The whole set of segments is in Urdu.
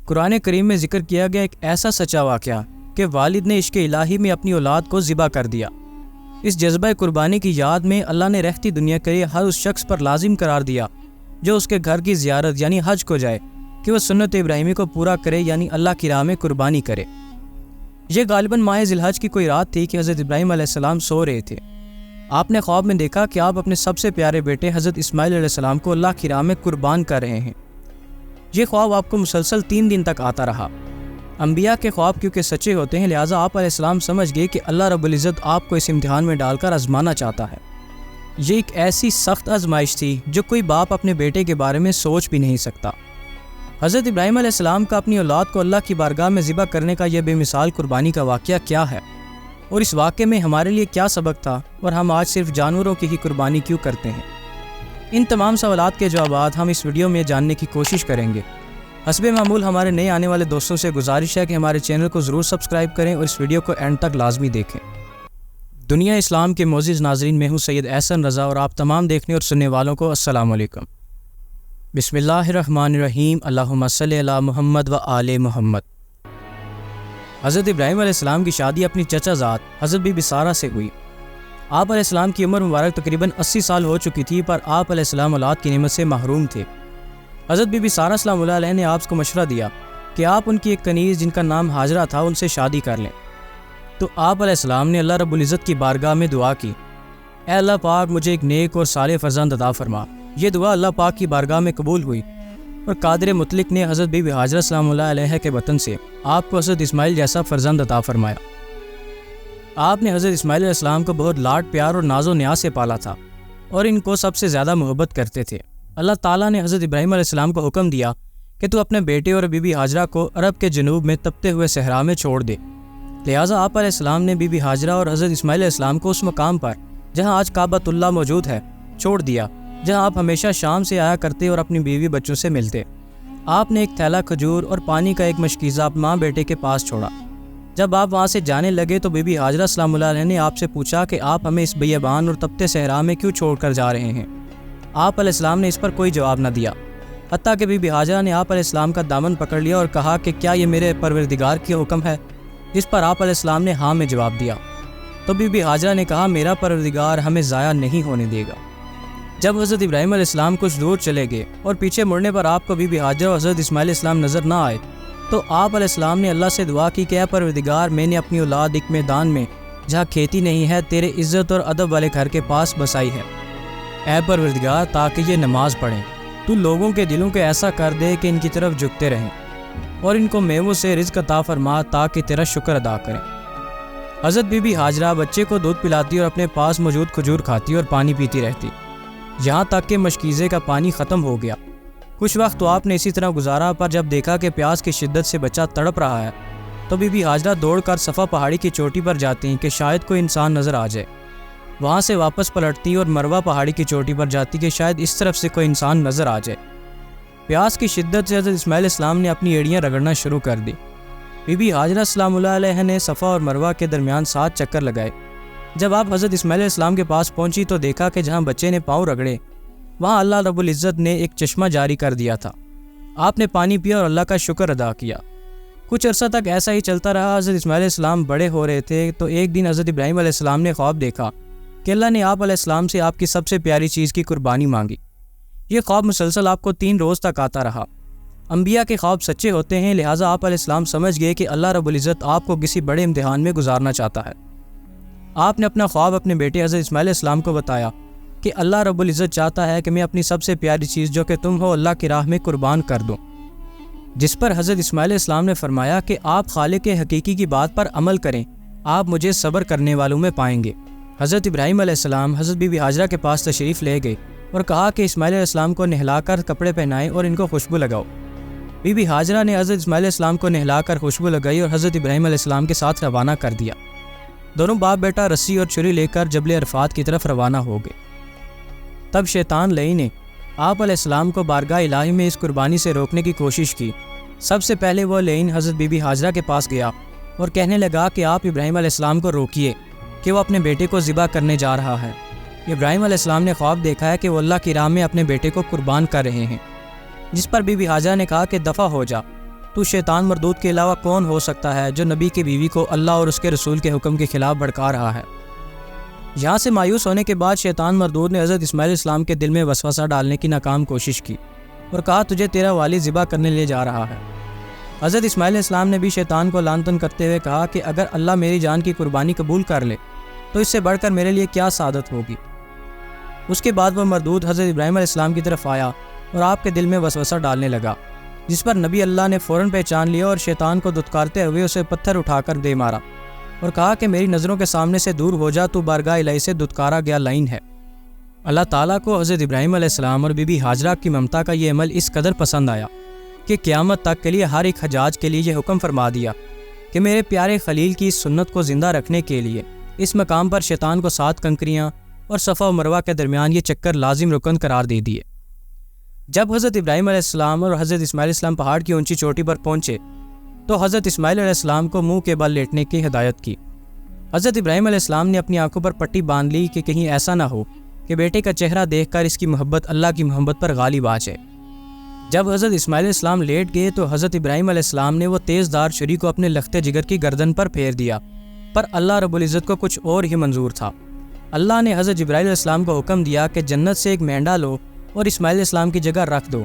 قرآن کریم میں ذکر کیا گیا ایک ایسا سچا واقعہ کہ والد نے عشق الہی میں اپنی اولاد کو ذبح کر دیا۔ اس جذبہ قربانی کی یاد میں اللہ نے رہتی دنیا کے لیے ہر اس شخص پر لازم قرار دیا جو اس کے گھر کی زیارت یعنی حج کو جائے کہ وہ سنت ابراہیمی کو پورا کرے یعنی اللہ کی راہ میں قربانی کرے۔ یہ غالباً ماہ ذی الحج کی کوئی رات تھی کہ حضرت ابراہیم علیہ السلام سو رہے تھے۔ آپ نے خواب میں دیکھا کہ آپ اپنے سب سے پیارے بیٹے حضرت اسماعیل علیہ السلام کو اللہ کی راہ میں قربان کر رہے ہیں۔ یہ خواب آپ کو مسلسل 3 دن تک آتا رہا۔ انبیاء کے خواب کیونکہ سچے ہوتے ہیں لہٰذا آپ علیہ السلام سمجھ گئے کہ اللہ رب العزت آپ کو اس امتحان میں ڈال کر آزمانا چاہتا ہے۔ یہ ایک ایسی سخت آزمائش تھی جو کوئی باپ اپنے بیٹے کے بارے میں سوچ بھی نہیں سکتا۔ حضرت ابراہیم علیہ السلام کا اپنی اولاد کو اللہ کی بارگاہ میں ذبح کرنے کا یہ بے مثال قربانی کا واقعہ کیا ہے اور اس واقعے میں ہمارے لیے کیا سبق تھا اور ہم آج صرف جانوروں کی ہی قربانی کیوں کرتے ہیں؟ ان تمام سوالات کے جوابات ہم اس ویڈیو میں جاننے کی کوشش کریں گے۔ حسب معمول ہمارے نئے آنے والے دوستوں سے گزارش ہے کہ ہمارے چینل کو ضرور سبسکرائب کریں اور اس ویڈیو کو اینڈ تک لازمی دیکھیں۔ دنیا اسلام کے معزز ناظرین، میں ہوں سید احسن رضا اور آپ تمام دیکھنے اور سننے والوں کو السلام علیکم۔ بسم اللہ الرحمن الرحیم، اللہم صلی علی محمد و آل محمد۔ حضرت ابراہیم علیہ السلام کی شادی اپنی چچا زاد حضرت بی بی سارہ سے ہوئی۔ آپ علیہ السلام کی عمر مبارک تقریباً 80 سال ہو چکی تھی، پر آپ علیہ السلام اولاد کی نعمت سے محروم تھے۔ حضرت بی بی سارہ سلام اللہ علیہ نے آپ کو مشورہ دیا کہ آپ ان کی ایک کنیز جن کا نام ہاجرہ تھا ان سے شادی کر لیں۔ تو آپ علیہ السلام نے اللہ رب العزت کی بارگاہ میں دعا کی، اے اللہ پاک مجھے ایک نیک اور صالح فرزند عطا فرما۔ یہ دعا اللہ پاک کی بارگاہ میں قبول ہوئی اور قادر مطلق نے حضرت بی بی ہاجرہ سلام اللہ علیہ کے وطن سے آپ کو حضرت اسماعیل جیسا فرزند عطا فرمایا۔ آپ نے حضرت اسماعیل علیہ السلام کو بہت لاڈ پیار اور ناز و نیاز سے پالا تھا اور ان کو سب سے زیادہ محبت کرتے تھے۔ اللہ تعالیٰ نے حضرت ابراہیم علیہ السلام کو حکم دیا کہ تو اپنے بیٹے اور بی بی ہاجرہ کو عرب کے جنوب میں تپتے ہوئے صحرا میں چھوڑ دے۔ لہٰذا آپ علیہ السلام نے بی بی ہاجرہ اور حضرت اسماعیل علیہ السلام کو اس مقام پر جہاں آج کعبۃ اللہ موجود ہے چھوڑ دیا، جہاں آپ ہمیشہ شام سے آیا کرتے اور اپنی بیوی بچوں سے ملتے۔ آپ نے ایک تھیلا کھجور اور پانی کا ایک مشکیزہ ماں بیٹے کے پاس چھوڑا۔ جب آپ وہاں سے جانے لگے تو بی بی ہاجرہ سلام اللہ علیہ نے آپ سے پوچھا کہ آپ ہمیں اس بیابان اور تپتے صحرا میں کیوں چھوڑ کر جا رہے ہیں؟ آپ علیہ السلام نے اس پر کوئی جواب نہ دیا، حتیٰ کہ بی بی ہاجرہ نے آپ علیہ السلام کا دامن پکڑ لیا اور کہا کہ کیا یہ میرے پروردگار کی حکم ہے؟ جس پر آپ علیہ السلام نے ہاں میں جواب دیا۔ تو بی بی ہاجرہ نے کہا میرا پروردگار ہمیں ضائع نہیں ہونے دے گا۔ جب حضرت ابراہیم علیہ السلام کچھ دور چلے گئے اور پیچھے مڑنے پر آپ کو بی بی ہاجرہ اور حضرت اسماعیل علیہ السلام نظر نہ آئے تو آپ علیہ السلام نے اللہ سے دعا کی کہ اے پروردگار میں نے اپنی اولاد ایک میدان میں جہاں کھیتی نہیں ہے تیرے عزت اور ادب والے گھر کے پاس بسائی ہے۔ اے پروردگار تاکہ یہ نماز پڑھیں تو لوگوں کے دلوں کو ایسا کر دے کہ ان کی طرف جھکتے رہیں اور ان کو میووں سے رزق عطا فرما تاکہ تیرا شکر ادا کریں۔ حضرت بی بی ہاجرہ بچے کو دودھ پلاتی اور اپنے پاس موجود کھجور کھاتی اور پانی پیتی رہتی یہاں تک کہ مشکیزے کا پانی ختم ہو گیا۔ کچھ وقت تو آپ نے اسی طرح گزارا، پر جب دیکھا کہ پیاس کی شدت سے بچہ تڑپ رہا ہے تو بی بی ہاجرہ دوڑ کر صفا پہاڑی کی چوٹی پر جاتی کہ شاید کوئی انسان نظر آ جائے۔ وہاں سے واپس پلٹتی اور مروہ پہاڑی کی چوٹی پر جاتی کہ شاید اس طرف سے کوئی انسان نظر آ جائے۔ پیاس کی شدت سے حضرت اسماعیل علیہ السلام نے اپنی ایڑیاں رگڑنا شروع کر دی۔ بی بی ہاجرہ سلام اللہ علیہ نے صفا اور مروہ کے درمیان 7 چکر لگائے۔ جب آپ حضرت اسماعیل علیہ السلام کے پاس پہنچی تو دیکھا کہ جہاں بچے نے پاؤں رگڑے وہاں اللہ رب العزت نے ایک چشمہ جاری کر دیا تھا۔ آپ نے پانی پیا اور اللہ کا شکر ادا کیا۔ کچھ عرصہ تک ایسا ہی چلتا رہا۔ حضرت اسماعیل علیہ السلام بڑے ہو رہے تھے تو ایک دن حضرت ابراہیم علیہ السلام نے خواب دیکھا کہ اللہ نے آپ علیہ السلام سے آپ کی سب سے پیاری چیز کی قربانی مانگی۔ یہ خواب مسلسل آپ کو 3 روز تک آتا رہا۔ انبیاء کے خواب سچے ہوتے ہیں لہٰذا آپ علیہ السلام سمجھ گئے کہ اللہ رب العزت آپ کو کسی بڑے امتحان میں گزارنا چاہتا ہے۔ آپ نے اپنا خواب اپنے بیٹے حضرت اسماعیل علیہ السلام کو بتایا کہ اللہ رب العزت چاہتا ہے کہ میں اپنی سب سے پیاری چیز جو کہ تم ہو اللہ کی راہ میں قربان کر دوں، جس پر حضرت اسماعیل علیہ السلام نے فرمایا کہ آپ خالق حقیقی کی بات پر عمل کریں، آپ مجھے صبر کرنے والوں میں پائیں گے۔ حضرت ابراہیم علیہ السلام حضرت بی بی ہاجرہ کے پاس تشریف لے گئے اور کہا کہ اسماعیل علیہ السلام کو نہلا کر کپڑے پہنائیں اور ان کو خوشبو لگاؤ۔ بی بی ہاجرہ نے حضرت اسماعیل علیہ السلام کو نہلا کر خوشبو لگائی اور حضرت ابراہیم علیہ السلام کے ساتھ روانہ کر دیا۔ دونوں باپ بیٹا رسی اور چھری لے کر جبل عرفات کی طرف روانہ ہو گئے۔ تب شیطان لعین نے آپ علیہ السلام کو بارگاہ الہی میں اس قربانی سے روکنے کی کوشش کی۔ سب سے پہلے وہ لعین حضرت بی بی ہاجرہ کے پاس گیا اور کہنے لگا کہ آپ ابراہیم علیہ السلام کو روکیے کہ وہ اپنے بیٹے کو ذبح کرنے جا رہا ہے۔ ابراہیم علیہ السلام نے خواب دیکھا ہے کہ وہ اللہ کی راہ میں اپنے بیٹے کو قربان کر رہے ہیں، جس پر بی بی ہاجرہ نے کہا کہ دفع ہو جا، تو شیطان مردود کے علاوہ کون ہو سکتا ہے جو نبی کی بیوی کو اللہ اور اس کے رسول کے حکم کے خلاف بھڑکا رہا ہے؟ یہاں سے مایوس ہونے کے بعد شیطان مردود نے حضرت اسماعیل علیہ السلام کے دل میں وسوسہ ڈالنے کی ناکام کوشش کی اور کہا تجھے تیرا والد ذبح کرنے لے جا رہا ہے۔ حضرت اسماعیل علیہ السلام نے بھی شیطان کو لعنتن کرتے ہوئے کہا کہ اگر اللہ میری جان کی قربانی قبول کر لے تو اس سے بڑھ کر میرے لیے کیا سعادت ہوگی۔ اس کے بعد وہ مردود حضرت ابراہیم علیہ السلام کی طرف آیا اور آپ کے دل میں وسوسہ ڈالنے لگا، جس پر نبی اللہ نے فوراً پہچان لیا اور شیطان کو دھتکارتے ہوئے اسے پتھر اٹھا کر دے مارا اور کہا کہ میری نظروں کے سامنے سے دور ہو جا، تو بارگاہ الہی سے دھتکارا گیا لعین ہے۔ اللہ تعالیٰ کو حضرت ابراہیم علیہ السلام اور بی بی ہاجرہ کی ممتا کا یہ عمل اس قدر پسند آیا کہ قیامت تک کے لیے ہر ایک حجاج کے لیے یہ حکم فرما دیا کہ میرے پیارے خلیل کی اس سنت کو زندہ رکھنے کے لیے اس مقام پر شیطان کو 7 کنکریاں اور صفا و مروہ کے درمیان یہ چکر لازم رکن قرار دے دیے۔ جب حضرت ابراہیم علیہ السلام اور حضرت اسماعیل علیہ السلام پہاڑ کی اونچی چوٹی پر پہنچے تو حضرت اسماعیل علیہ السلام کو منہ کے بل لیٹنے کی ہدایت کی۔ حضرت ابراہیم علیہ السلام نے اپنی آنکھوں پر پٹی باندھ لی کہ کہیں ایسا نہ ہو کہ بیٹے کا چہرہ دیکھ کر اس کی محبت اللہ کی محبت پر غالب آ جائے۔ جب حضرت اسماعیل علیہ السلام لیٹ گئے تو حضرت ابراہیم علیہ السلام نے وہ تیز دار چھری کو اپنے لخت جگر کی گردن پر پھیر دیا، پر اللہ رب العزت کو کچھ اور ہی منظور تھا۔ اللہ نے حضرت جبرائیل علیہ السلام کو حکم دیا کہ جنت سے ایک مینڈا لو اور اسماعیل علیہ السلام کی جگہ رکھ دو،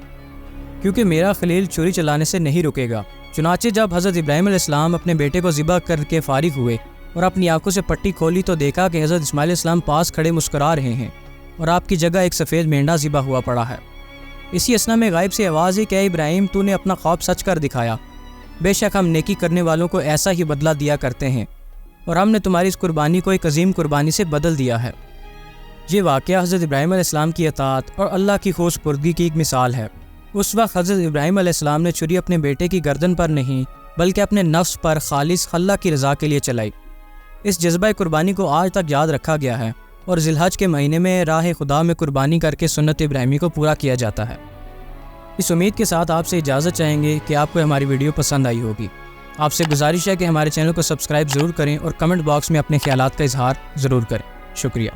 کیونکہ میرا خلیل چھری چلانے سے نہیں رکے گا۔ چنانچہ جب حضرت ابراہیم علیہ السلام اپنے بیٹے کو ذبح کر کے فارغ ہوئے اور اپنی آنکھوں سے پٹی کھولی تو دیکھا کہ حضرت اسماعیل علیہ السلام پاس کھڑے مسکرا رہے ہیں اور آپ کی جگہ ایک سفید مینڈا ذبح ہوا پڑا ہے۔ اسی اثنا میں غائب سے آواز ہی کہ اے ابراہیم تو نے اپنا خواب سچ کر دکھایا، بے شک ہم نیکی کرنے والوں کو ایسا ہی بدلہ دیا کرتے ہیں اور ہم نے تمہاری اس قربانی کو ایک عظیم قربانی سے بدل دیا ہے۔ یہ واقعہ حضرت ابراہیم علیہ السلام کی اطاعت اور اللہ کی خوشپردگی کی ایک مثال ہے۔ اس وقت حضرت ابراہیم علیہ السلام نے چھری اپنے بیٹے کی گردن پر نہیں بلکہ اپنے نفس پر خالص اللہ کی رضا کے لیے چلائی۔ اس جذبہ قربانی کو آج تک یاد رکھا گیا ہے اور ذی الحج کے مہینے میں راہ خدا میں قربانی کر کے سنت ابراہیمی کو پورا کیا جاتا ہے۔ اس امید کے ساتھ آپ سے اجازت چاہیں گے کہ آپ کو ہماری ویڈیو پسند آئی ہوگی۔ آپ سے گزارش ہے کہ ہمارے چینل کو سبسکرائب ضرور کریں اور کمنٹ باکس میں اپنے خیالات کا اظہار ضرور کریں۔ شکریہ۔